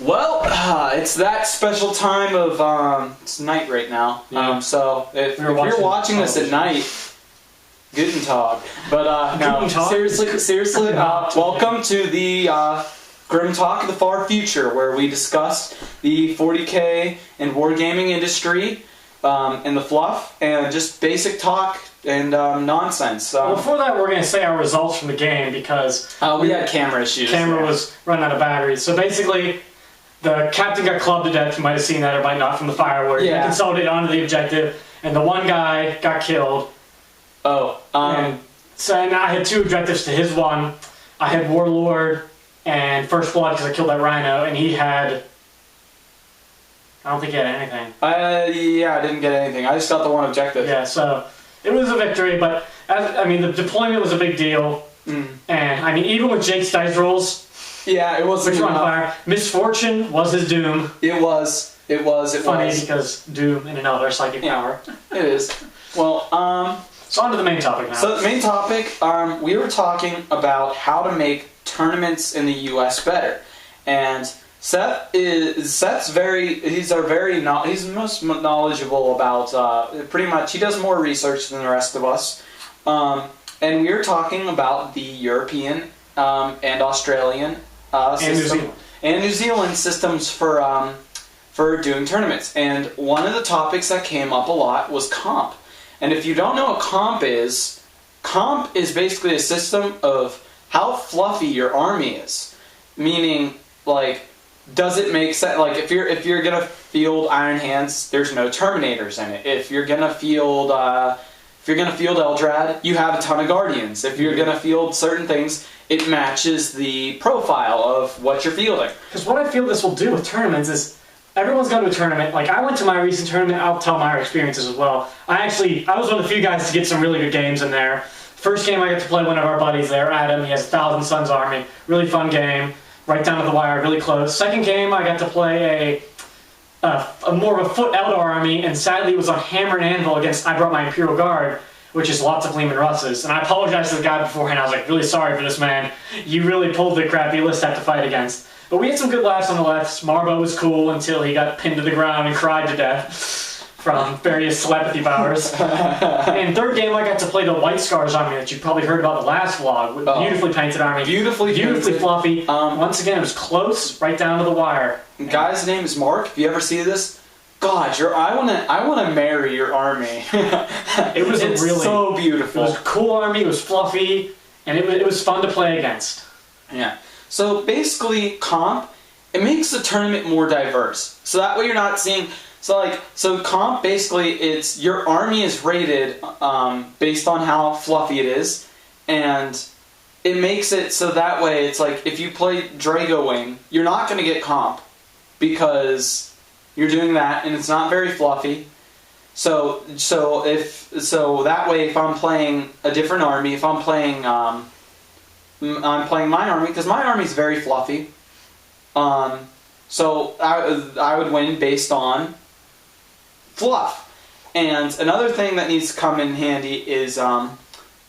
Well, it's that special time of it's night right now. Yeah. So if you're watching this at night, guten Tag. But no, seriously, welcome to the Grim Talk of the Far Future, where we discuss the 40K and wargaming industry and the fluff and just basic talk and nonsense. Well, before that, we're going to say our results from the game because we had camera issues. Camera was running out of batteries. So basically, the captain got clubbed to death. You might have seen that, or might not, from the fireworks. Yeah. He consolidated onto the objective, and the one guy got killed. And I had two objectives to his one. I had Warlord and First Blood because I killed that Rhino, and he had... I don't think he had anything. Yeah, I didn't get anything. I just got the one objective. Yeah, so it was a victory, but the deployment was a big deal. And even with Jake's dice rolls, yeah, it was. Which were on fire. Misfortune was his doom. It was. Funny because doom and another psychic power. It is. Well, so on to the main topic now. So the main topic, we were talking about how to make tournaments in the U.S. better, and Seth's he's most knowledgeable about pretty much. He does more research than the rest of us, and we were talking about the European and Australian system, and New Zealand systems for doing tournaments. And one of the topics that came up a lot was comp. And if you don't know what comp is basically a system of how fluffy your army is. Meaning, like, does it make sense? Like, if you're gonna field Iron Hands, there's no Terminators in it. If you're gonna field Eldrad, you have a ton of Guardians. If you're gonna field certain things, it matches the profile of what you're fielding. Because what I feel this will do with tournaments is everyone's gone to a tournament. Like, I went to my recent tournament. I'll tell my experiences as well. I was one of the few guys to get some really good games in there. First game I got to play one of our buddies there, Adam. He has 1,000 Suns Army. Really fun game. Right down to the wire, really close. Second game I got to play a more of a foot Eldar army, and sadly it was on Hammer and Anvil against I brought my Imperial Guard, which is lots of Lehman Russes. And I apologized to the guy beforehand. I was like, really sorry for this, man. You really pulled the crappy list I have to fight against. But we had some good laughs on the left. Marbo was cool until he got pinned to the ground and cried to death from various telepathy powers. And third game, I got to play the White Scars army that you probably heard about the last vlog. With beautifully painted army. Beautifully fluffy. Once again, it was close, right down to the wire. Guy's name is Mark. If you ever see this, God, I want to marry your army. It's so beautiful. It was a cool army. It was fluffy, and it was fun to play against. Yeah. So basically, comp, it makes the tournament more diverse. So that way you're not seeing... So comp, basically, it's your army is rated based on how fluffy it is, and it makes it so that way it's like if you play Drago Wing, you're not going to get comp because you're doing that, and it's not very fluffy. So that way, if I'm playing a different army, if I'm playing my army, because my army is very fluffy. So I would win based on fluff. And another thing that needs to come in handy is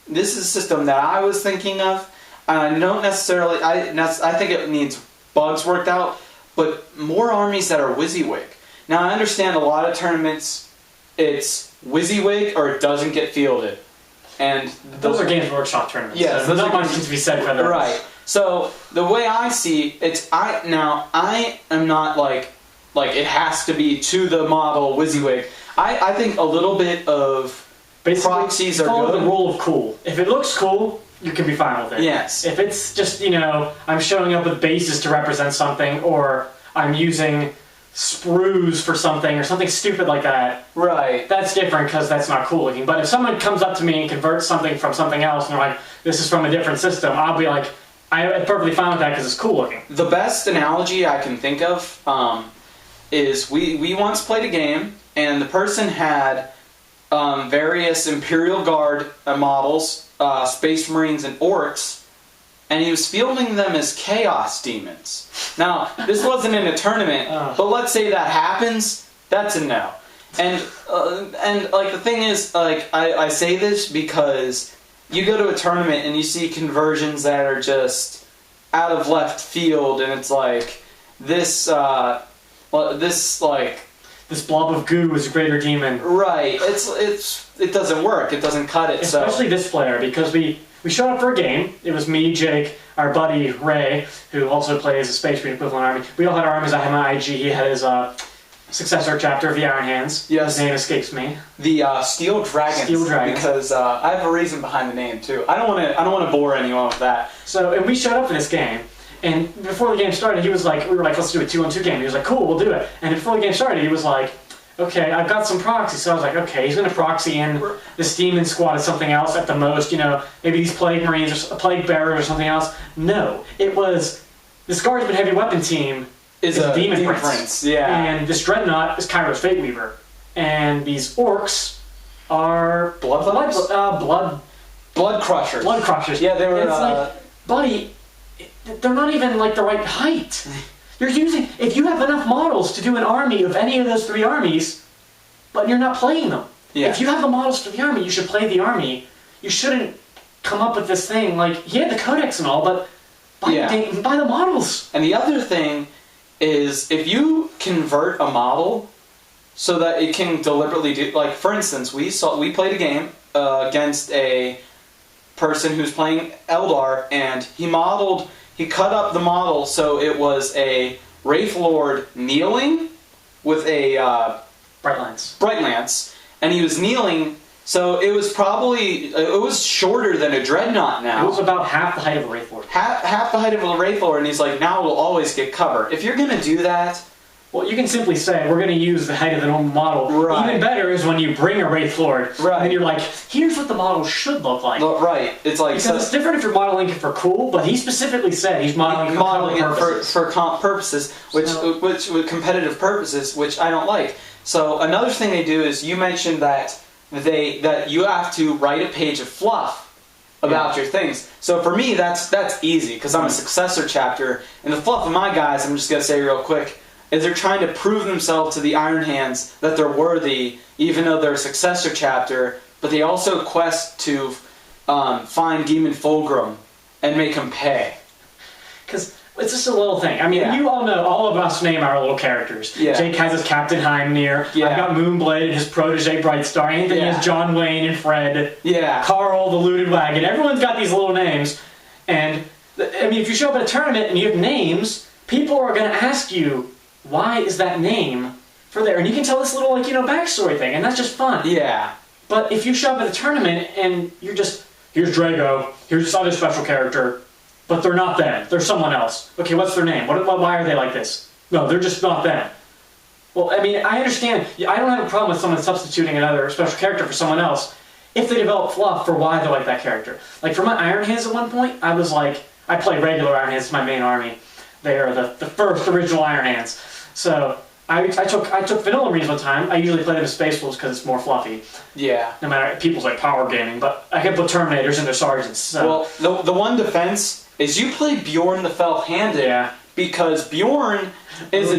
this is a system that I was thinking of. I don't necessarily. I think it needs bugs worked out, but more armies that are WYSIWYG. Now I understand a lot of tournaments, it's WYSIWYG or it doesn't get fielded. And those are Games Workshop tournaments. Yeah, so there's not much to be said for that. Right. So the way I see it's I am not like it has to be to the model WYSIWYG. I think a little bit of proxies are follow good. The rule of cool. If it looks cool, you can be fine with it. Yes. If it's just I'm showing up with bases to represent something, or I'm using sprues for something or something stupid like that. Right. That's different because that's not cool looking. But if someone comes up to me and converts something from something else and they're like, this is from a different system, I'll be like, I'm perfectly fine with that because it's cool looking. The best analogy I can think of is we once played a game and the person had various Imperial Guard models, Space Marines, and Orcs, and he was fielding them as Chaos Demons. Now, this wasn't in a tournament, but let's say that happens, that's a no. And like the thing is, like I say this because you go to a tournament and you see conversions that are just out of left field, and it's like, this This blob of goo is a greater demon. right. It doesn't work. It doesn't cut it. Especially this player, because we showed up for a game. It was me, Jake, our buddy Ray, who also plays a Space Marine equivalent army. We all had our armies. I had my IG. He had his successor chapter of the Iron Hands. Yes. His name escapes me. The Steel Dragons. Steel Dragons. Because I have a reason behind the name too. I don't want to bore anyone with that. So, and we showed up for this game, and before the game started, we were like, let's do a 2-on-2 game. He was like, cool, we'll do it. And before the game started, he was like, okay, I've got some proxies. So I was like, okay, he's going to proxy in this demon squad as something else at the most, maybe these plague marines or a plague bearer or something else. No, it was this guardsman heavy weapon team is a demon prince. Yeah. And this dreadnought is Kairo's Fate Weaver. And these orcs are blood crushers. Blood crushers. Yeah, they were. It's like, buddy, they're not even like the right height. If you have enough models to do an army of any of those 3 armies, but you're not playing them. Yeah. If you have the models for the army, you should play the army. You shouldn't come up with this thing like, he had the codex and all, but buy the models. And the other thing is, if you convert a model so that it can deliberately do, like for instance, we played a game against a person who's playing Eldar, and he cut up the model so it was a Wraith Lord kneeling with a Bright Lance, and he was kneeling, so it was shorter than a Dreadnought now. It was about half the height of a Wraith Lord. Half the height of a Wraith Lord, and he's like, now we'll always get cover. If you're going to do that... Well, you can simply say, we're going to use the height of the normal model. Right. Even better is when you bring a Wraith Lord, right. and you're like, here's what the model should look like. Right. It's like... Because it's different if you're modeling it for cool, but he specifically said he's modeling it for comp purposes, which with competitive purposes, which I don't like. So another thing they do is, you mentioned that you have to write a page of fluff about your things. So for me, that's easy, because I'm a successor chapter, and the fluff of my guys, I'm just going to say real quick, is they're trying to prove themselves to the Iron Hands that they're worthy, even though they're a successor chapter, but they also quest to find Demon Fulgrim and make him pay. Because it's just a little thing. I mean, you all know, all of us name our little characters. Yeah. Jake has his Captain Heimnir. Yeah. I've got Moonblade, his protege Brightstar. Anthony has John Wayne and Fred. Yeah. Carl, the Looted Wagon. Everyone's got these little names. And, I mean, if you show up at a tournament and you have names, people are going to ask you, why is that name for there? And you can tell this little, backstory thing, and that's just fun. Yeah. But if you show up at a tournament and you're just, here's Drago, here's this other special character, but they're not them, they're someone else. Okay, what's their name? Why are they like this? No, they're just not them. Well, I mean, I understand. I don't have a problem with someone substituting another special character for someone else if they develop fluff for why they like that character. Like, for my Iron Hands at one point, I was like, I play regular Iron Hands as my main army. They are the first original Iron Hands. So I took vanilla marines one time. I usually play them as Space Wolves because it's more fluffy. Yeah. No matter, people's like power gaming, but I can put Terminators in their sergeants. So. Well, the one defense is you play Bjorn the Felt-Handed. Yeah. Because Bjorn is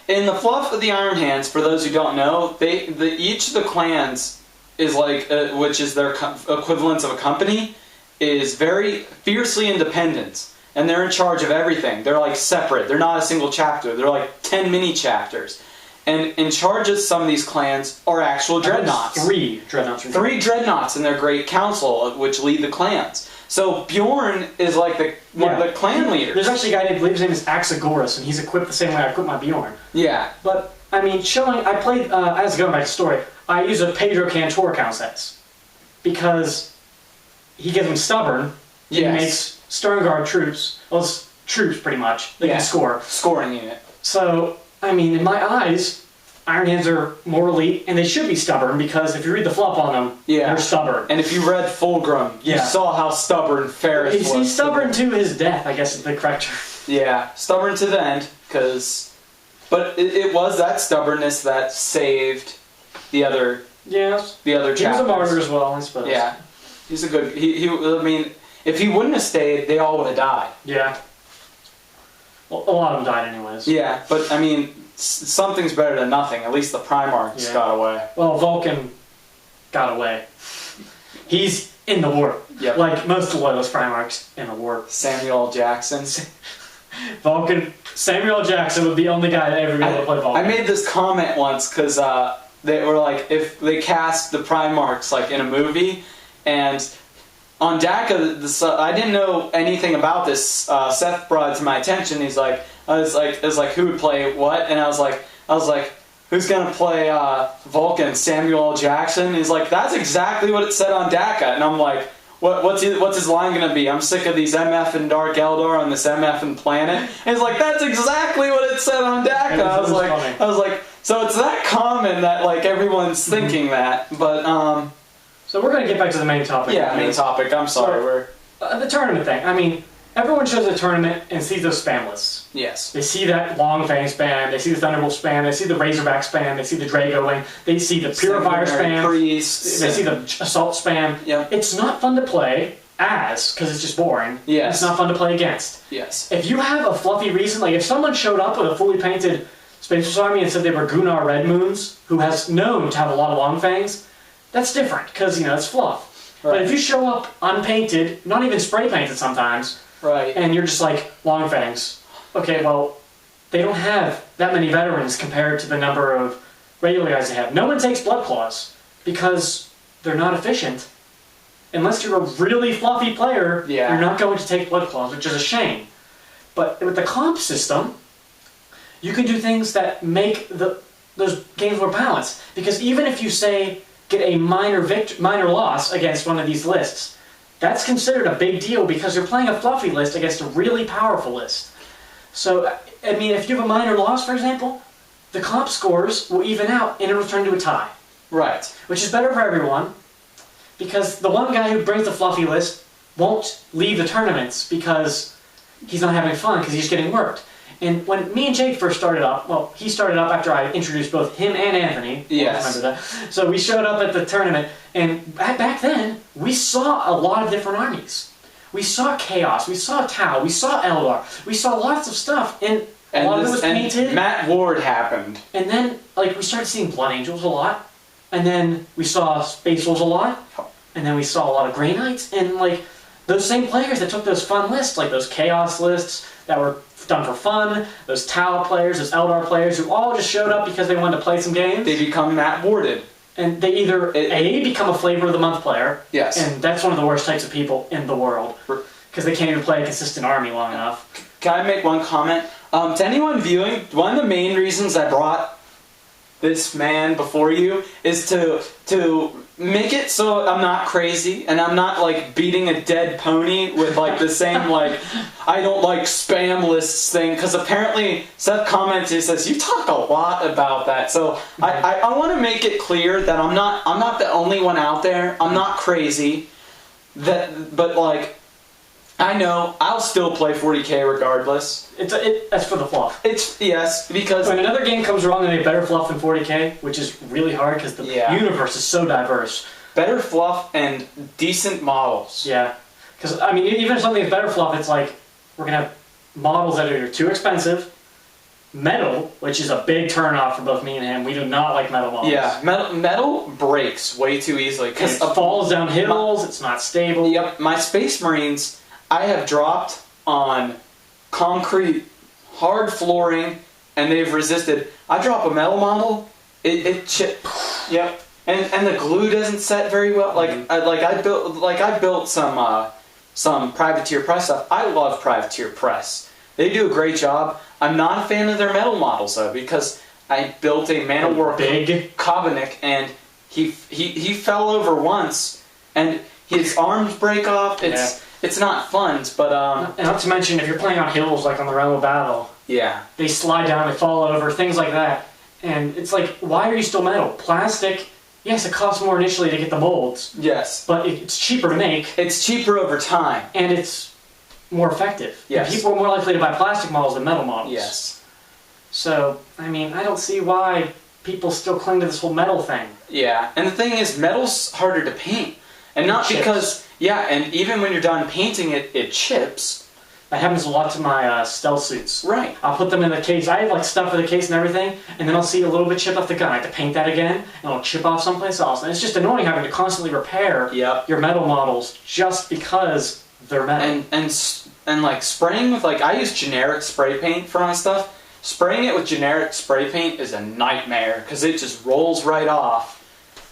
in the fluff of the Iron Hands. For those who don't know, each of the clans is like, which is their equivalents of a company, is very fiercely independent. And they're in charge of everything. They're like separate. They're not a single chapter. They're like 10 mini chapters. And in charge of some of these clans are actual dreadnoughts. 3 dreadnoughts. 3 dreadnoughts in their great council, which lead the clans. So Bjorn is like one of the clan leaders. There's actually a guy, I believe his name is Axagoras, and he's equipped the same way I equip my Bjorn. Yeah. But, I mean, I played, as going back to story, I use a Pedro Cantor count sets. Because he gets them stubborn. He makes Sternguard troops. Well, it's troops, pretty much. They can score. Scoring unit. So, I mean, in my eyes, Iron Hands are more elite, and they should be stubborn, because if you read the fluff on them, they're stubborn. And if you read Fulgrim, you saw how stubborn Ferris was. He's stubborn to his death, I guess is the correct term. Yeah, stubborn to the end, because... But it was that stubbornness that saved the other... Yes. The other chapters. He was a martyr as well, I suppose. Yeah. He's a good... I mean... If he wouldn't have stayed, they all would have died. Yeah. Well, a lot of them died anyways. Yeah, but I mean, something's better than nothing. At least the Primarchs got away. Well, Vulcan got away. He's in the war. Yep. Like most of the Loyalist Primarchs in the war. Samuel L. Jackson. Vulcan, Samuel L. Jackson would be the only guy that ever be able to play Vulcan. I made this comment once because they were like, if they cast the Primarchs like in a movie, and on DACA, I didn't know anything about this. Seth brought it to my attention. He's like, it was like who would play what, and I was like, who's gonna play Vulcan? Samuel L. Jackson. He's like, that's exactly what it said on DACA, and I'm like, what's his line gonna be? I'm sick of these MF and Dark Eldar on this MF and planet. And he's like, that's exactly what it said on DACA. I was like, so it's that common that like everyone's thinking that, but So we're gonna get back to the main topic. Yeah, main topic. I'm sorry. The tournament thing. I mean, everyone shows a tournament and sees those spam lists. Yes. They see that Long Fang spam, they see the Thunderbolt spam, they see the Razorback spam, they see the Drago Wing, they see the Purifier spam, Priests, they see the Assault spam. Yep. It's not fun to play as, because it's just boring. Yes. It's not fun to play against. Yes. If you have a fluffy reason, like if someone showed up with a fully painted Space Force army and said they were Gunnar Red Moons, who has known to have a lot of Long Fangs, that's different, because, it's fluff. Right. But if you show up unpainted, not even spray painted sometimes, right, and you're just like, Long Fangs, okay, well, they don't have that many veterans compared to the number of regular guys they have. No one takes Blood Claws, because they're not efficient. Unless you're a really fluffy player, yeah, you're not going to take Blood Claws, which is a shame. But with the comp system, you can do things that make those games more balanced. Because even if you, say, get a minor loss against one of these lists, that's considered a big deal because you're playing a fluffy list against a really powerful list. So, I mean, if you have a minor loss, for example, the comp scores will even out and it'll turn to a tie. Right. Which is better for everyone, because the one guy who brings the fluffy list won't leave the tournaments because he's not having fun, because he's getting worked. And when me and Jake first started up, well, he started up after I introduced both him and Anthony. Yes. Remember that. So we showed up at the tournament, and back then, we saw a lot of different armies. We saw Chaos, we saw Tau, we saw Eldar, we saw lots of stuff, and a lot of it was painted. Matt Ward happened. And then, we started seeing Blood Angels a lot, and then we saw Space Wolves a lot, and then we saw a lot of Grey Knights, and, those same players that took those fun lists, like those Chaos lists that were done for fun, those Tau players, those Eldar players, who all just showed up because they wanted to play some games. They become Matt Warded. And they either, become a Flavor of the Month player, yes, and that's one of the worst types of people in the world, because they can't even play a consistent army long enough. Can I make one comment? To anyone viewing, one of the main reasons I brought this man before you is to make it so I'm not crazy and I'm not beating a dead pony with the same I don't like spam lists thing, because apparently Seth commented, he says you talk a lot about that, so I want to make it clear that I'm not the only one out there. I'm not crazy, but I know I'll still play 40k regardless. That's for the fluff. Yes, because when another game comes along and they better fluff than 40k, which is really hard because the universe is so diverse. Better fluff and decent models. Yeah, because I mean, even if something's better fluff, it's we're gonna have models that are either too expensive, metal, which is a big turnoff for both me and him. We do not like metal models. Yeah, metal breaks way too easily because it falls down hills. It's not stable. Yep, my Space Marines, I have dropped on concrete, hard flooring, and they've resisted. I drop a metal model, it chips. Yep, and the glue doesn't set very well. I built some Privateer Press stuff. I love Privateer Press. They do a great job. I'm not a fan of their metal models though, because I built a Man of War big Kobanic, and he fell over once, and his arms break off. It's not fun, but and not to mention, if you're playing on hills like on the Realm of Battle, yeah, they slide down, they fall over, things like that. And it's why are you still metal? Plastic, yes, it costs more initially to get the molds. Yes. But it's cheaper to make. It's cheaper over time. And it's more effective. Yes. And people are more likely to buy plastic models than metal models. Yes. So, I mean, I don't see why people still cling to this whole metal thing. Yeah, and the thing is, metal's harder to paint. And not because... Yeah, and even when you're done painting it, it chips. That happens a lot to my stealth suits. Right. I'll put them in the case. I have stuff for the case and everything, and then I'll see a little bit chipped off the gun. I have to paint that again, and it'll chip off someplace else. And it's just annoying having to constantly repair your metal models just because they're metal. And and like spraying with I use generic spray paint for my stuff. Spraying it with generic spray paint is a nightmare because it just rolls right off.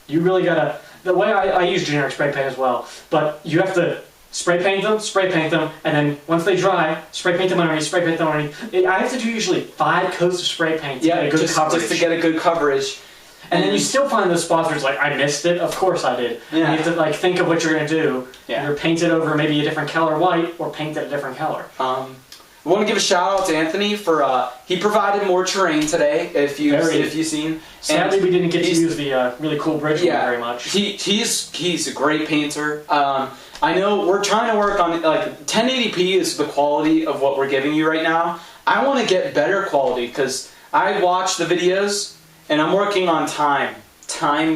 You really gotta. The way I use generic spray paint as well, but you have to spray paint them, and then once they dry, spray paint them underneath, spray paint them underneath. I have to do usually 5 coats of spray paint to get a good coverage. Just to get a good coverage. And then you still find those spots where it's like, I missed it. Of course I did. Yeah. You have to think of what you're gonna do. Yeah. Either paint it over maybe a different color white, or paint it a different color. I want to give a shout out to Anthony for he provided more terrain today. If you've seen, sadly we didn't get to use the really cool bridge very much. He's a great painter. I know we're trying to work on 1080p is the quality of what we're giving you right now. I want to get better quality because I watch the videos and I'm working on time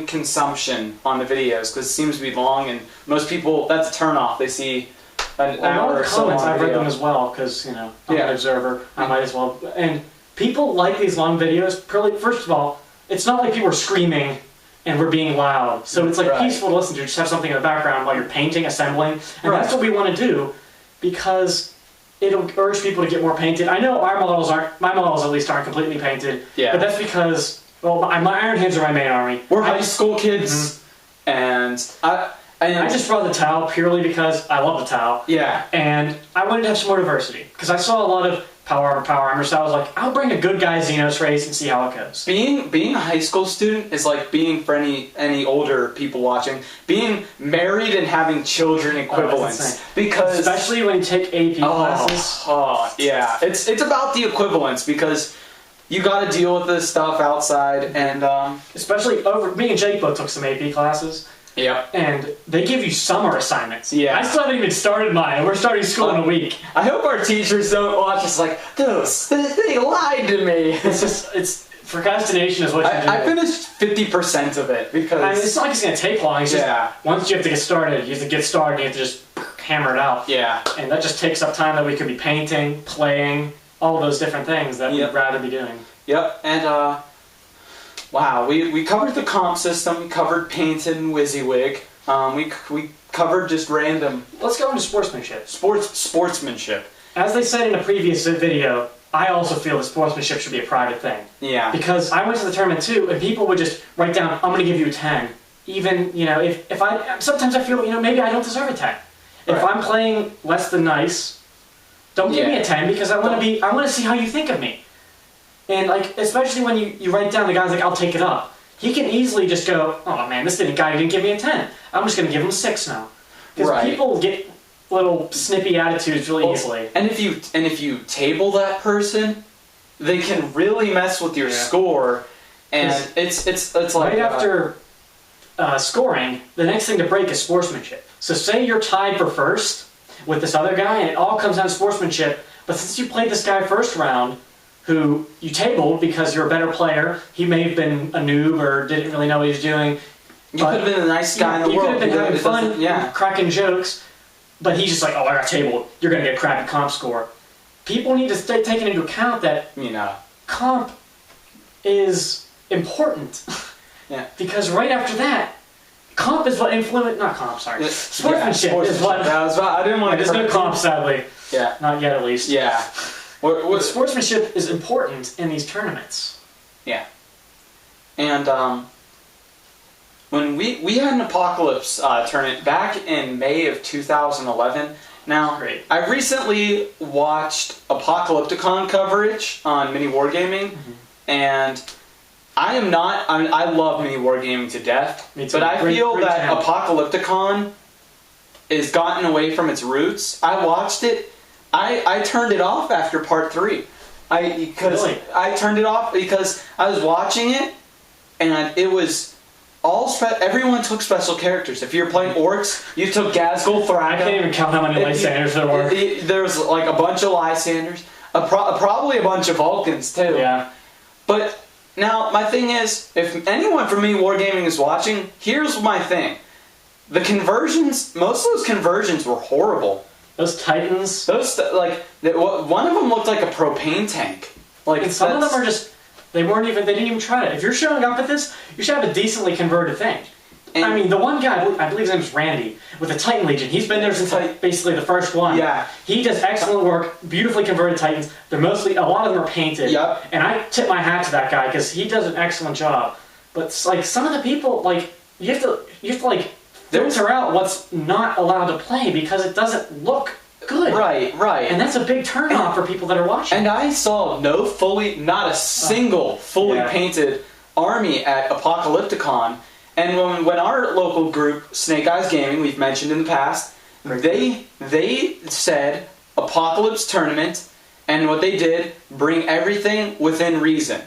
consumption on the videos because it seems to be long and most people that's a turn off. They see an hour or so. Comments I've read them as well because I'm an observer. I might as well. And people like these long videos. First of all, it's not like people are screaming and we're being loud, so it's peaceful to listen to. Just have something in the background while you're painting, assembling, and that's what we want to do because it'll urge people to get more painted. I know my models at least aren't completely painted, but that's because my Iron Hands are my main army. We're high school kids, and I just brought the Tau purely because I love the Tau. Yeah. And I wanted to have some more diversity because I saw a lot of power armor, so I was like, I'll bring a good guy Xenos race and see how it goes. Being a high school student is like being, for any older people watching, being married and having children equivalents. Because especially when you take AP classes. Yeah. It's about the equivalence because you got to deal with this stuff outside and especially me and Jake both took some AP classes. Yeah. And they give you summer assignments. Yeah. I still haven't even started mine. We're starting school in a week. I hope our teachers don't watch us they lied to me. It's procrastination is what you do. I finished 50% of it because it's not like it's going to take long. It's just once you have to get started, you have to get started and you have to just hammer it out. Yeah. And that just takes up time that we could be painting, playing, all of those different things that we'd rather be doing. Yep. And wow, we covered the comp system, we covered paint and WYSIWYG. We covered just random. Let's go into sportsmanship. Sportsmanship. As they said in a previous video, I also feel that sportsmanship should be a private thing. Yeah. Because I went to the tournament too, and people would just write down, I'm going to give you a 10. Even, if sometimes I feel, maybe I don't deserve a 10. If I'm playing less than nice, don't give me a 10 because I want to see how you think of me. And especially when you write down the guy's like, I'll take it up. He can easily just go, oh man, this guy didn't give me a 10. I'm just going to give him a 6 now. Because people get little snippy attitudes really easily. And if you table that person, they can really mess with your score. And it's like right after scoring, the next thing to break is sportsmanship. So say you're tied for first with this other guy, and it all comes down to sportsmanship. But since you played this guy first round, who you tabled because you're a better player, he may have been a noob or didn't really know what he was doing. You could have been the nice guy in the world. You could have been having fun, cracking jokes, but he's just like, oh, I got tabled. You're going to get a crappy comp score. People need to take into account that comp is important. Yeah. Because right after that, comp is what sportsmanship is what. I didn't want to. There's no comp, sadly. Yeah. Not yet, at least. Yeah. Sportsmanship is important in these tournaments. Yeah. And when we had an Apocalypse tournament back in May of 2011. Now, I recently watched Apocalypticon coverage on Mini Wargaming, and I love Mini Wargaming to death, but I feel that Apocalypticon has gotten away from its roots. I watched it. I turned it off after part 3. I turned it off because I was watching it, and it was everyone took special characters. If you're playing orcs, you took Ghazghkull, Thraga. I can't even count how many Lysanders there were. There's like a bunch of Lysanders, probably a bunch of Vulcans too. Yeah. But now my thing is, if anyone from Mini Wargaming is watching, here's my thing: the conversions. Most of those conversions were horrible. Those Titans. One of them looked like a propane tank. And some of them are just. They didn't even try it. If you're showing up at this, you should have a decently converted thing. And I mean, the one guy, I believe his name is Randy, with the Titan Legion. He's been there since basically the first one. Yeah. He does excellent work, beautifully converted Titans. They're mostly, a lot of them are painted. Yep. And I tip my hat to that guy because he does an excellent job. But like some of the people, like you have to like filter out what's not allowed to play because it doesn't look good. Right. And that's a big turnoff for people that are watching. And I saw not a single fully painted army at Apocalypticon. And when our local group, Snake Eyes Gaming, we've mentioned in the past, they said Apocalypse Tournament, and what they did, bring everything within reason.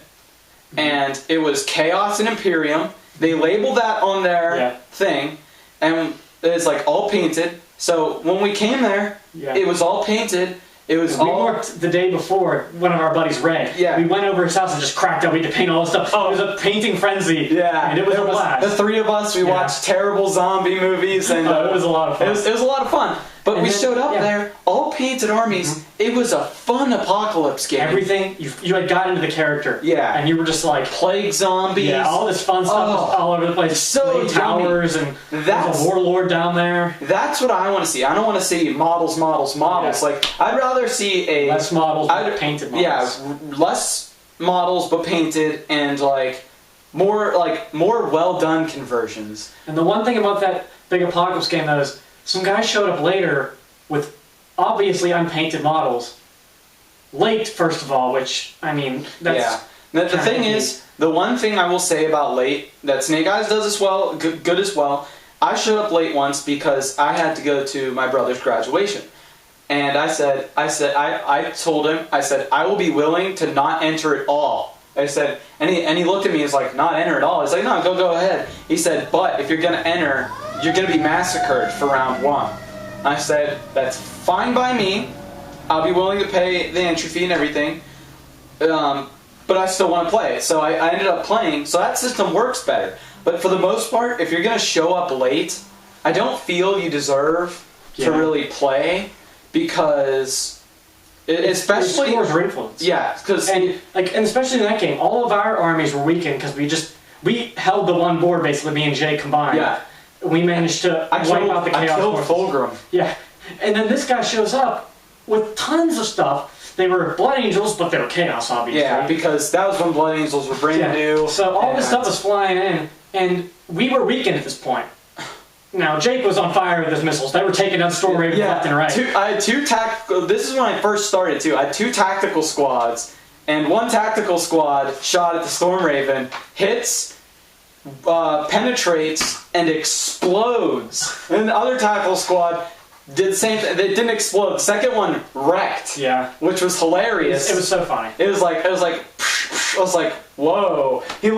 And it was Chaos and Imperium. They labeled that on their thing, and it's like all painted. So when we came there, it was all painted. It was we worked the day before, one of our buddies, Ray. Yeah. We went over his house and just cracked up. We had to paint all this stuff. Oh. It was a painting frenzy. Yeah. And it was a blast. The three of us, we watched terrible zombie movies. And it was a lot of fun. It was a lot of fun. But we showed up there, all painted armies. It was a fun apocalypse game. Everything, you had got into the character. Yeah. And you were just like... Plague zombies. Yeah, all this fun stuff was all over the place. So towers, and there's a warlord down there. That's what I want to see. I don't want to see models. Yeah. Like, I'd rather see a... Less models, but painted models. Yeah, less models, but painted, and more well-done conversions. And the one thing about that big apocalypse game, though, is some guys showed up later with obviously unpainted models. Late, first of all, which, I mean, that's... Yeah. The thing is, the one thing I will say about late, that Snake Eyes does as well, good as well, I showed up late once because I had to go to my brother's graduation. And I told him, I will be willing to not enter at all. I said, and he looked at me, he's like, not enter at all? He's like, no, go ahead. He said, but if you're going to enter, you're going to be massacred for round 1. I said, that's fine by me. I'll be willing to pay the entry fee and everything. But I still want to play it. So I ended up playing. So that system works better. But for the most part, if you're going to show up late, I don't feel you deserve to really play because... especially... Scores are influence. Yeah, because... And especially in that game, all of our armies were weakened because we held the one board, basically, me and Jay combined. Yeah. We managed to wipe out the Chaos I killed Fulgrim. Yeah. And then this guy shows up with tons of stuff. They were Blood Angels, but they were Chaos, obviously. Yeah, because that was when Blood Angels were brand new. So all this stuff was flying in, and we were weakened at this point. Now, Jake was on fire with his missiles. They were taking down Storm Raven left and right. I had two tactical... This is when I first started, too. I had 2 tactical squads, and one tactical squad shot at the Storm Raven, hits... penetrates and explodes. And the other tactical squad did the same thing. They didn't explode. The second one wrecked. Yeah. Which was hilarious. It was so funny. I was like, whoa. He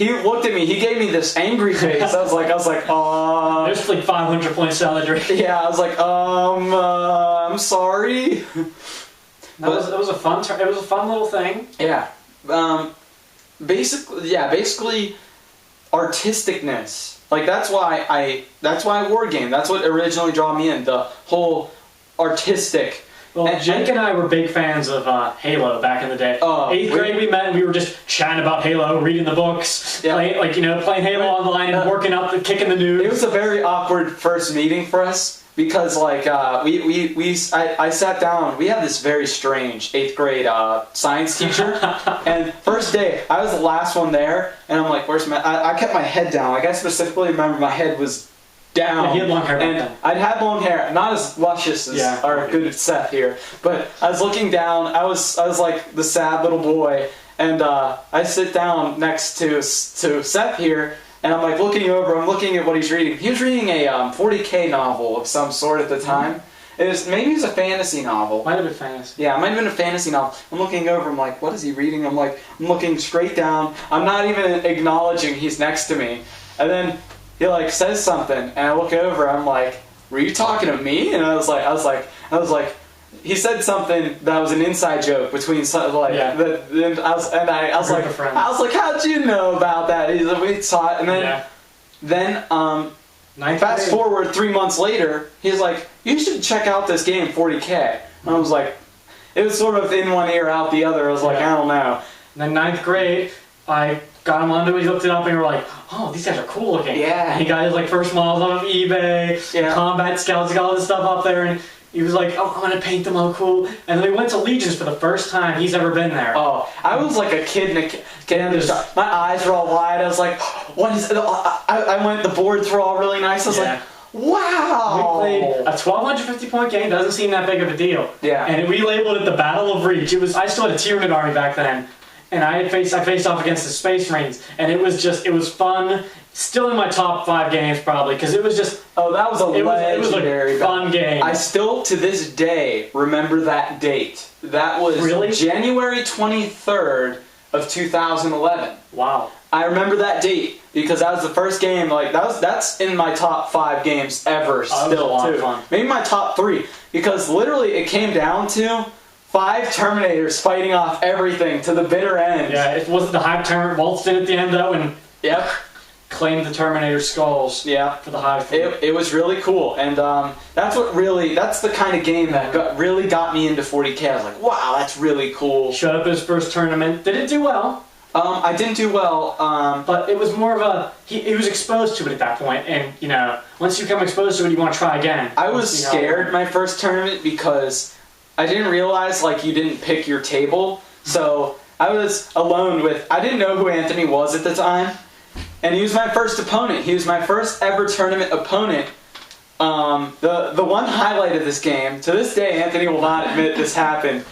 looked at me. He gave me this angry face. I was like, There's like 500 points salad. Yeah, I was like, I'm sorry. It was a fun little thing. Yeah. Basically artisticness. Like that's why I wargame. That's what originally drew me in, the whole artistic. Well, Jake and I were big fans of Halo back in the day. 8th grade we met and we were just chatting about Halo, reading the books, playing Halo online and working up, kicking the news. It was a very awkward first meeting for us. Because I sat down. We had this very strange 8th grade science teacher, and first day I was the last one there, and I'm like, "Where's my?" I kept my head down. Like I specifically remember my head was down. Yeah, he had long hair. And I'd had long hair, not as luscious as our good Seth here, but I was looking down. I was like the sad little boy, and I sit down next to Seth here. And I'm like looking at what he's reading. He was reading a 40K novel of some sort at the time. Maybe it was a fantasy novel. Might have been fantasy. Yeah, it might have been a fantasy novel. I'm looking over, I'm like, what is he reading? I'm looking straight down. I'm not even acknowledging he's next to me. And then he says something, and I look over, I'm like, were you talking to me? And I was like, he said something that was an inside joke between and I was like, how'd you know about that? He's like, we saw it, and then fast forward 3 months later, he's like, you should check out this game 40K. And I was like, it was sort of in one ear out the other. I was like, I don't know. And then 9th grade, I got him onto it, we looked it up, and we were like, oh, these guys are cool looking. Yeah. And he got his like first models off of eBay, Combat Scouts, he got all this stuff up there, and he was like, oh, I'm going to paint them all cool. And then we went to Legion's for the first time he's ever been there. Oh, I was like a kid in my eyes were all wide. I was like, what is it? I went, the boards were all really nice. I was like, wow. We played a 1,250 point game, doesn't seem that big of a deal. Yeah. And we labeled it the Battle of Reach. I still had a Tyranid army back then. And I faced off against the Space Marines. And it was fun. Still in my top 5 games probably, because it was just... Oh, that was a legendary fun game. I still, to this day, remember that date. That was January 23rd of 2011. Wow. I remember that date because that was the first game. Like that's in my top 5 games ever. Still, too. Maybe my top 3, because literally it came down to 5 Terminators fighting off everything to the bitter end. Yeah, it wasn't the Hive Terminator waltzed in at the end though, and claimed the Terminator skulls. Yeah, for the Hive. It was really cool, and that's the kind of game that really got me into 40K. I was like, wow, that's really cool. Showed up at his first tournament. Did it do well? I didn't do well, but it was more of a he was exposed to it at that point, and you know, once you become exposed to it, you want to try again. I was scared my first tournament because I didn't realize like you didn't pick your table, so I was alone with. I didn't know who Anthony was at the time, and he was my first opponent. He was my first ever tournament opponent. The one highlight of this game, to this day, Anthony will not admit this happened.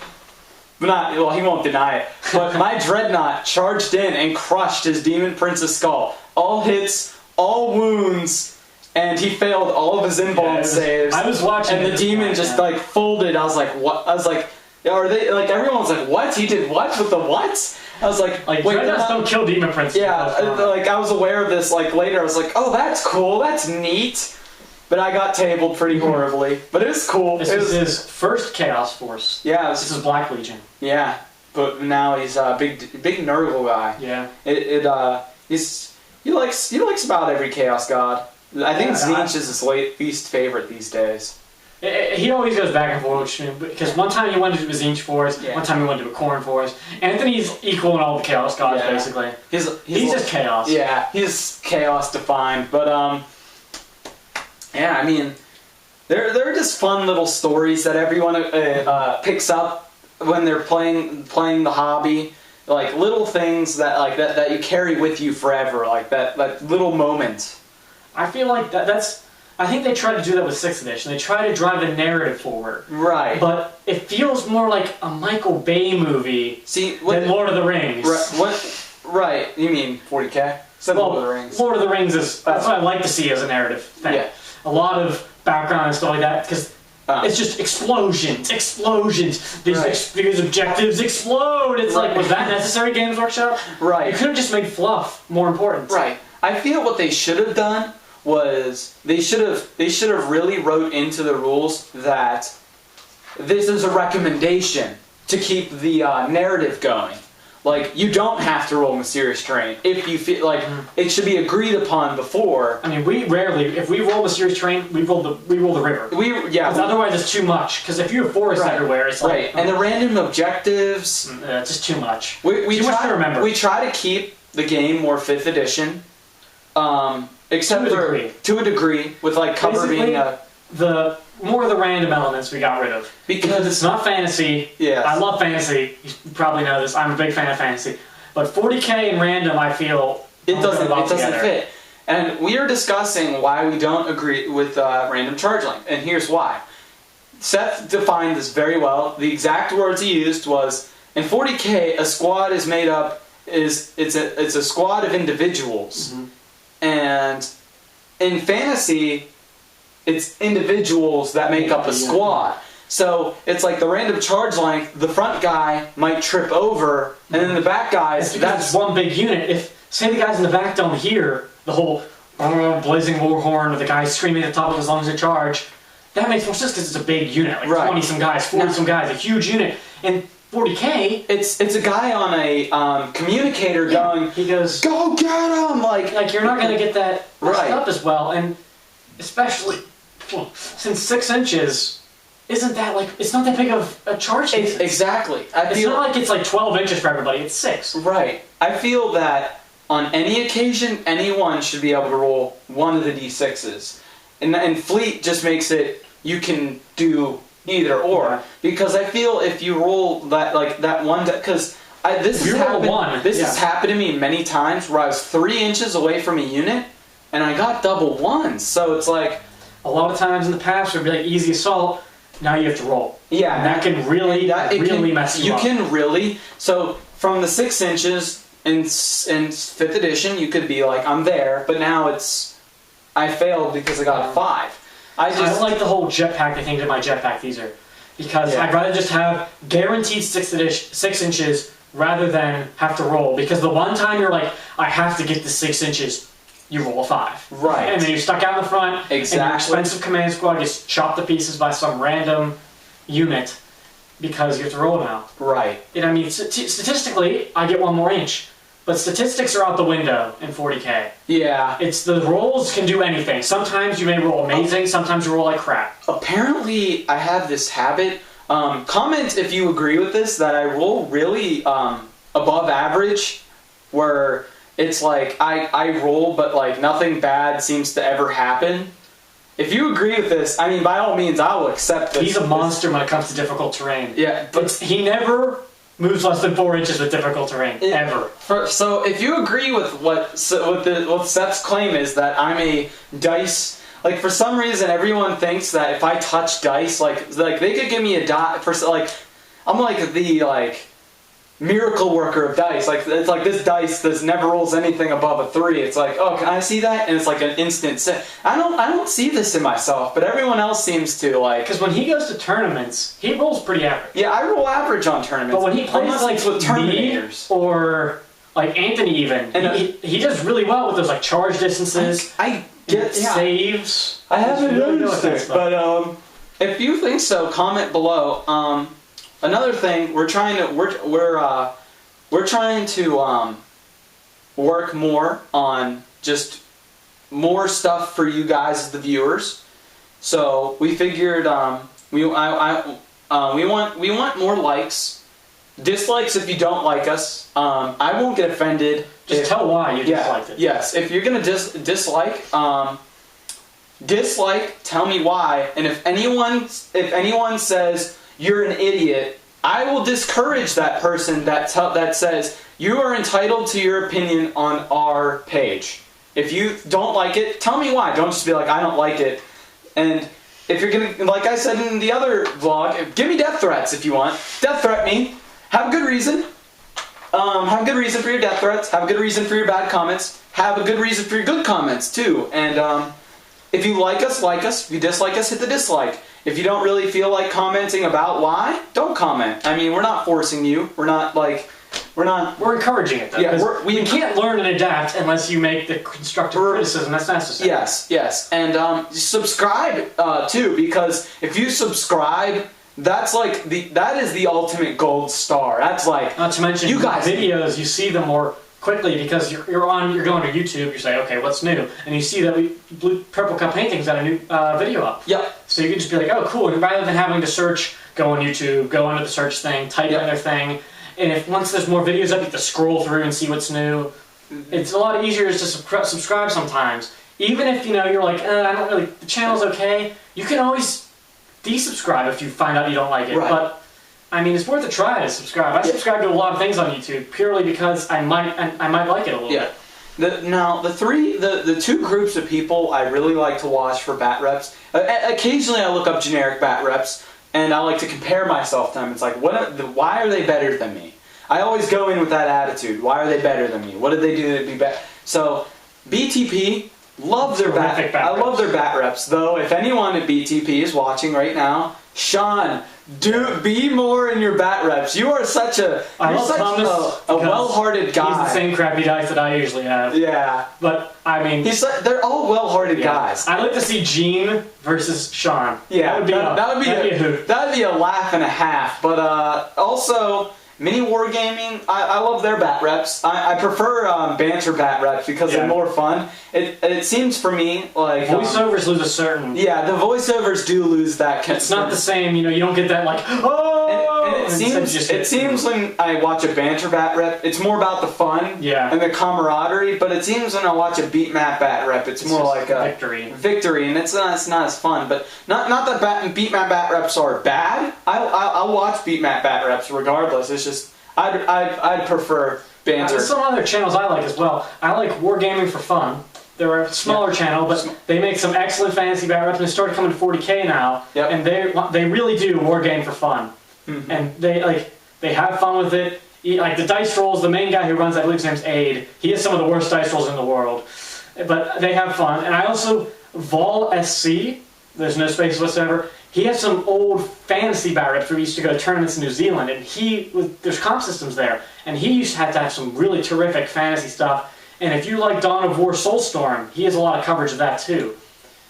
Well, he won't deny it. But my Dreadnought charged in and crushed his Demon Prince's skull. All hits, all wounds, and he failed all of his inbound saves. I was watching, and the demon just like folded. I was like, what? I was like, are they like? Everyone was like, what? He did what with the what? I was like wait, Dreadnoughts don't kill Demon Prince. Yeah, like I was aware of this. Like later, I was like, oh, that's cool. That's neat. But I got tabled pretty horribly. But it was cool. This was his first Chaos Force. Yeah. This is Black Legion. Yeah. But now he's a big Nurgle guy. Yeah. He likes about every Chaos God. I think Tzeentch is his least favorite these days. He always goes back and forth, because one time he wanted to do a Tzeentch Force, one time he wanted to do a Khorne Force. Anthony's equal in all the Chaos Gods, basically. He's just Chaos. Yeah, he's Chaos defined. But, yeah, I mean, they're just fun little stories that everyone picks up when they're playing the hobby. Like, little things that you carry with you forever, like that little moment. I feel like that's... I think they try to do that with 6th edition. They try to drive the narrative forward. Right. But it feels more like a Michael Bay movie than Lord of the Rings. Right. You mean 40K? Lord of the Rings. Lord of the Rings is... That's what I like to see as a narrative thing. Yeah. A lot of background and stuff like that, because it's just explosions. These objectives explode. It's like, was that necessary, Games Workshop? Right. You could have just made fluff more important. Right. I feel what they should have done was they should have really wrote into the rules that this is a recommendation to keep the narrative going. Like, you don't have to roll Mysterious Terrain if you feel like it should be agreed upon before. I mean, we rarely, if we roll Mysterious Terrain, we roll the river. Otherwise, it's too much. Because if you have forests everywhere, it's like and the random objectives, it's just too much. We too much to remember. We try to keep the game more 5th edition, except to a degree, with like cover being the more of the random elements we got rid of. Because it's not fantasy. Yes. I love fantasy. You probably know this. I'm a big fan of fantasy. But 40K and random, I feel... It doesn't fit. And we are discussing why we don't agree with random charge length. And here's why. Seth defined this very well. The exact words he used was, in 40K, a squad is made up... It's a squad of individuals. Mm-hmm. And in fantasy... It's individuals that make up a squad. So it's like the random charge length, the front guy might trip over, and then the back guys... That's one big unit. If, say the guys in the back don't hear the whole blazing war horn or the guy screaming at the top of his lungs to charge, that makes more sense because it's a big unit. Like 20-some guys, 40-some guys, a huge unit. And 40K... It's a guy on a communicator going... He goes... Go get him! Like you're not going to get that up as well, and especially... Since 6 inches, isn't that like... It's not that big of a charge distance. Exactly. It's not like it's like 12 inches for everybody. It's 6. Right. I feel that on any occasion, anyone should be able to roll one of the d6s. And Fleet just makes it, you can do either or. Because I feel if you roll that, like, that one, because this has happened to me many times where I was 3 inches away from a unit, and I got double ones. So it's like... A lot of times in the past, it would be like easy assault, now you have to roll. Yeah. And that can really mess you up. You can really... So, from the 6 inches in 5th edition, you could be like, I'm there, but now it's... I failed because I got a 5. I like the whole jetpack they changed in my jetpack teaser. Because I'd rather just have guaranteed 6 inches rather than have to roll. Because the one time you're like, I have to get the 6 inches, you roll a 5. Right. And then you're stuck out in the front, exactly. and your expensive command squad gets chopped to pieces by some random unit because you have to roll now. Right. And I mean, statistically, I get 1 more inch. But statistics are out the window in 40k. Yeah. It's the rolls can do anything. Sometimes you may roll amazing, sometimes you roll like crap. Apparently, I have this habit. Comment if you agree with this, that I roll really above average, where it's like I roll, but like nothing bad seems to ever happen. If you agree with this, I mean, by all means, I will accept this. He's a monster when it comes to difficult terrain. Yeah, but he never moves less than 4 inches with difficult terrain, ever. So if you agree with what Seth's claim is, that I'm a dice, like for some reason everyone thinks that if I touch dice, like they could give me a dot for, like, I'm like the miracle worker of dice. Like, it's like this dice that never rolls anything above a 3. It's like, oh, can I see that? And it's like an instant set. I don't see this in myself, but everyone else seems to, like. Because when he goes to tournaments, he rolls pretty average. Yeah, I roll average on tournaments. But when he plays like with Terminators or like Anthony, even, and he does really well with those like charge distances. I get saves. I haven't noticed it, but if you think so, comment below. Another thing, we're trying to work more on just more stuff for you guys as the viewers. So we figured we want more likes, dislikes if you don't like us. I won't get offended. Just tell why you disliked it. Yes, if you're gonna dislike. Dislike, tell me why, and if anyone says you're an idiot, I will discourage that person that says you are entitled to your opinion on our page. If you don't like it, tell me why. Don't just be like, I don't like it. And if you're gonna, like I said in the other vlog, give me death threats if you want. Death threat me. Have a good reason. Have a good reason for your death threats. Have a good reason for your bad comments. Have a good reason for your good comments too. And if you like us, like us. If you dislike us, hit the dislike. If you don't really feel like commenting about why, don't comment. I mean, we're not forcing you. We're encouraging it, though. Yeah, we can't learn and adapt unless you make the constructive criticism that's necessary. Yes. And subscribe, too, because if you subscribe, that is the ultimate gold star. That's like... Not to mention, you guys, videos, you see them more quickly because you're going to YouTube, you say, okay, what's new? And you see that Purple Cup Painting's got a new video up. Yep. So you can just be like, oh, cool. And rather than having to search, go on YouTube, go under the search thing, type in their thing. And if once there's more videos up, you have to scroll through and see what's new. It's a lot easier to subscribe sometimes. Even if, you're like, I don't really, the channel's okay, you can always desubscribe if you find out you don't like it. Right. But I mean, it's worth a try to subscribe. I subscribe to a lot of things on YouTube purely because I might like it a little bit. The two groups of people I really like to watch for bat reps. Occasionally, I look up generic bat reps, and I like to compare myself to them. It's like, why are they better than me? I always go in with that attitude. Why are they better than me? What did they do to be better? So, BTP, love their bat reps. I love their bat reps, though. If anyone at BTP is watching right now, Sean, be more in your bat reps. You are such a well-hearted guy. He's the same crappy dice that I usually have. Yeah. But, I mean... they're all well-hearted guys. I'd like to see Gene versus Sean. Yeah, that would be a laugh and a half. But also... Mini wargaming, I love their bat reps. I prefer banter bat reps because they're more fun. It seems for me like... Voiceovers lose a certain... Yeah, the voiceovers do lose that... It's not the same, you don't get that like... Oh! it seems when I watch a banter bat rep, it's more about the fun and the camaraderie. But it seems when I watch a beat map bat rep, it's more like a victory, and it's not as fun. But not that beat map bat reps are bad. I'll watch beat map bat reps regardless. It's just I'd prefer banter. There's some other channels I like as well. I like Wargaming for Fun. They're a smaller channel, but they make some excellent fantasy bat reps, and they started coming to 40K now. Yep. And they really do wargame for fun, and they have fun with it. Like the dice rolls, the main guy who runs, I believe his name's Aid. He has some of the worst dice rolls in the world, but they have fun. And I also Vol SC. There's no space whatsoever. He has some old fantasy bat reps where he used to go to tournaments in New Zealand, and there's comp systems there, and he used to have some really terrific fantasy stuff. And if you like Dawn of War Soulstorm, he has a lot of coverage of that too.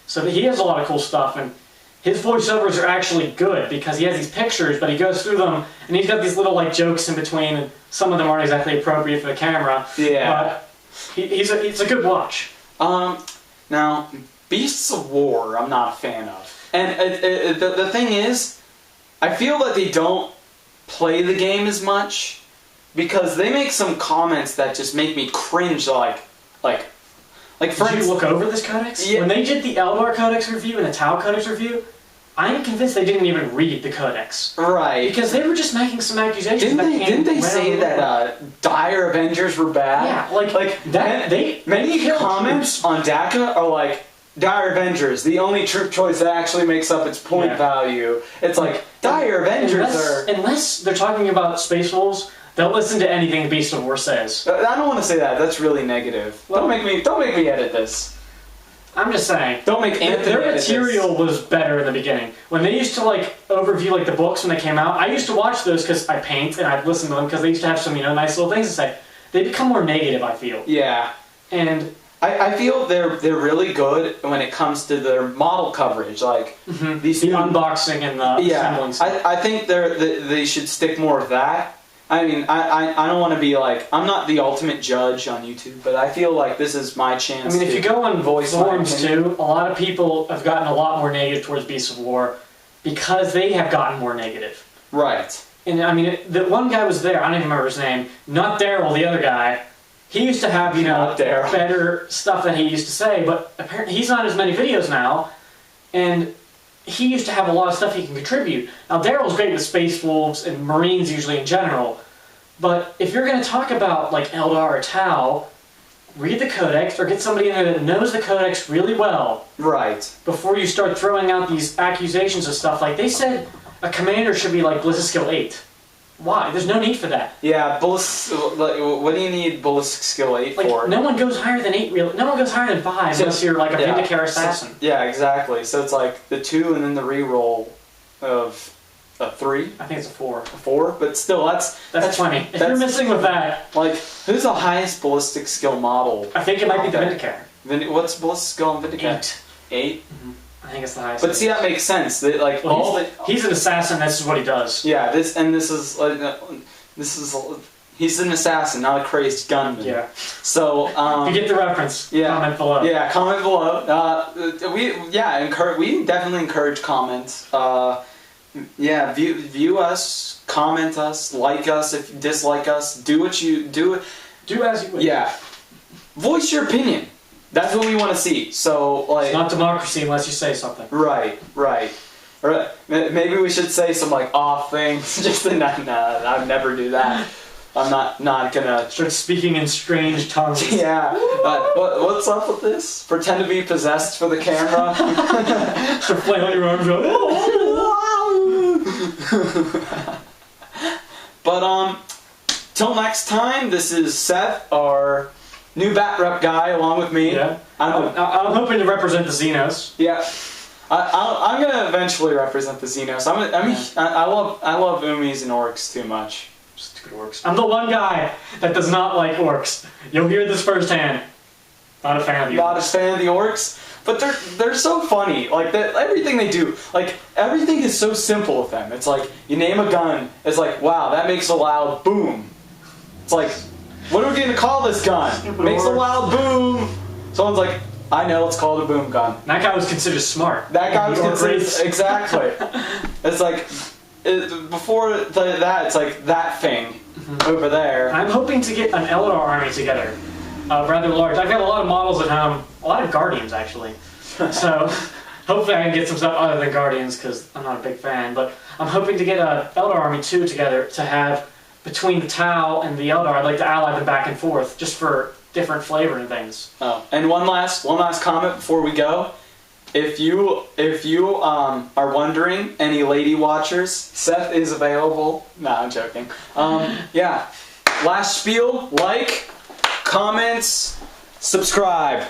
So he has a lot of cool stuff, and his voiceovers are actually good because he has these pictures, but he goes through them, and he's got these little jokes in between, and some of them aren't exactly appropriate for the camera. Yeah. But it's a good watch. Now, Beasts of War, I'm not a fan of. And the thing is, I feel that they don't play the game as much. Because they make some comments that just make me cringe, like for Did you look over this codex? Yeah. When they did the Eldar Codex review and the Tau Codex review, I'm convinced they didn't even read the codex. Right. Because they were just making some accusations. Didn't they say that Dire Avengers were bad? Yeah, many comments on DACA are like, Dire Avengers, the only troop choice that actually makes up its point value. It's like, Dire Avengers Unless they're talking about Space Wolves, they'll listen to anything Beast of War says. I don't want to say that. That's really negative. Well, don't make me edit this. I'm just saying. Don't make Anthony Their material was better in the beginning. When they used to overview the books when they came out, I used to watch those because I paint and I'd listen to them because they used to have some nice little things to say. They become more negative, I feel. Yeah. And I feel they're really good when it comes to their model coverage, the unboxing and the assembling stuff. I think they should stick more of that. I mean, I don't want to be I'm not the ultimate judge on YouTube, but I feel like this is my chance. I mean, if you go on forums too, a lot of people have gotten a lot more negative towards Beasts of War because they have gotten more negative. Right. And I mean, the one guy was there. I don't even remember his name. Not Daryl, the other guy. He used to have better stuff that he used to say, but apparently he's not as many videos now, and he used to have a lot of stuff he can contribute. Now, Daryl's great with Space Wolves and Marines usually in general, but if you're going to talk about Eldar or Tau, read the Codex or get somebody in there that knows the Codex really well. Right. Before you start throwing out these accusations of stuff. They said a commander should be ballistic skill 8. Why? There's no need for that. Yeah, what do you need ballistic skill 8 for? No one goes higher than 8, really. No one goes higher than 5 unless you're a Vindicare assassin. Yeah, exactly. So it's the 2 and then the reroll of a 3? I think it's a 4. A 4? But still, that's plenty. If you're missing with that... who's the highest ballistic skill model? I think it might be the Vindicare. What's ballistic skill on Vindicare? 8? Mm-hmm. I think it's the highest. But see, that makes sense. He's an assassin. This is what he does. Yeah, this is he's an assassin, not a crazed gunman. Yeah. So if you get the reference, comment below. Yeah, comment below. We definitely encourage comments. View us, comment us, like us if you dislike us. Do what you do. Do as you would. Yeah. Voice your opinion. That's what we want to see. So, it's not democracy unless you say something. Right. Or maybe we should say some off things. Just I'd never do that. I'm not gonna start speaking in strange tongues. Yeah. What's up with this? Pretend to be possessed for the camera. Start flailing your arms out. But till next time. This is Seth, our new bat rep guy, along with me. Yeah. I'm hoping to represent the Xenos. Yeah. I'm gonna eventually represent the Xenos. I love Umis and orcs too much. Stupid orcs. I'm the one guy that does not like orcs. You'll hear this firsthand. Not a fan of the orcs. Not a fan of the orcs. But they're so funny. Everything they do. Everything is so simple with them. It's you name a gun. It's wow, that makes a loud boom. It's what are we gonna call this gun? Stupid makes orcs. a loud boom. Someone's I know, it's called a boom gun. That guy was considered smart. That guy was considered... Exactly. It's that, it's like that thing over there. I'm hoping to get an Eldar army together, rather large. I've got a lot of models at home, a lot of Guardians actually. So hopefully I can get some stuff other than Guardians because I'm not a big fan. But I'm hoping to get an Eldar army too together to have between the Tau and the Eldar. I'd like to ally them back and forth just for different flavor and things. Oh, and one last comment before we go. If you are wondering, any lady watchers, Seth is available. Nah, I'm joking. Yeah. Last spiel, like, comments, subscribe.